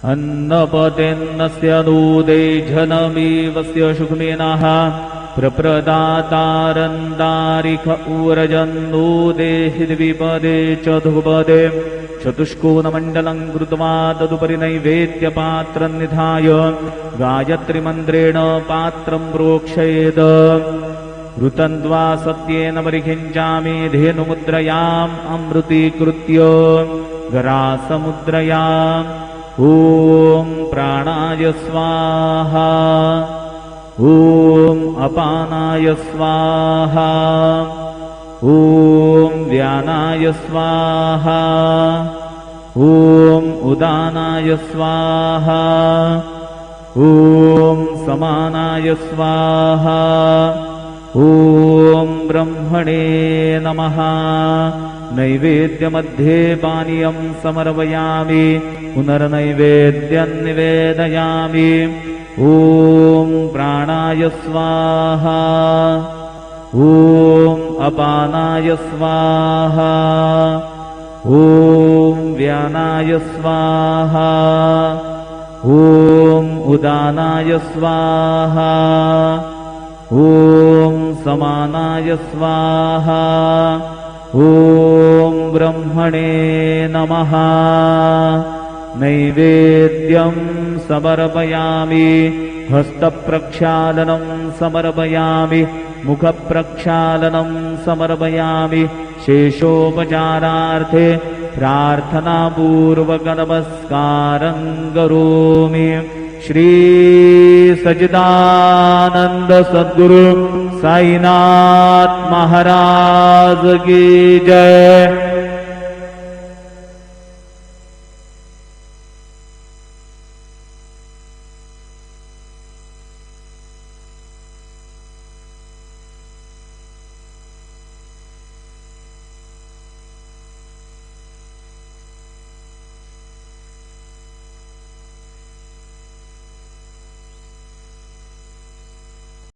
अन्नपतेन्नस्य नूदे जनमेवस्य शुक्मेनः प्रप्रदातारन्दारिक ऊरजन्नूदे द्विपदे चतुपदे चतुष्कोणमण्डलं कृत्वा तदुपरि नैवेद्यपात्रं निधाय गायत्रीमन्त्रेण पात्रं प्रोक्षयेत्। ऋतन्द्वा सत्येन परिखिञ्चामि धेनुमुद्रयाम् अमृतीकृत्य गरासमुद्रयाम्। ॐ प्राणाय स्वाहा, ॐ अपानाय स्वाहा, ॐ व्यानाय स्वाहा, ॐ उदानाय स्वाहा, ॐ समानाय स्वाहा, ॐ ब्रह्मणे नमः। नैवेद्यमध्ये पानीयं समर्पयामि, पुनर्नैवेद्यं निवेदयामि। ॐ प्राणाय स्वाहा, ॐ अपानाय स्वाहा, ॐ व्यानाय स्वाहा, ॐ उदानाय स्वाहा, ॐ समानाय स्वाहा, ॐ ब्रह्मणे नमः। नैवेद्यं समर्पयामि, हस्तप्रक्षालनं समर्पयामि, मुखप्रक्षालनं समर्पयामि। शेषोपचारार्थे प्रार्थनापूर्वकनमस्कारं करोमि। श्री सच्चिदानंद सद्गुरु साईनाथ महाराज की जय।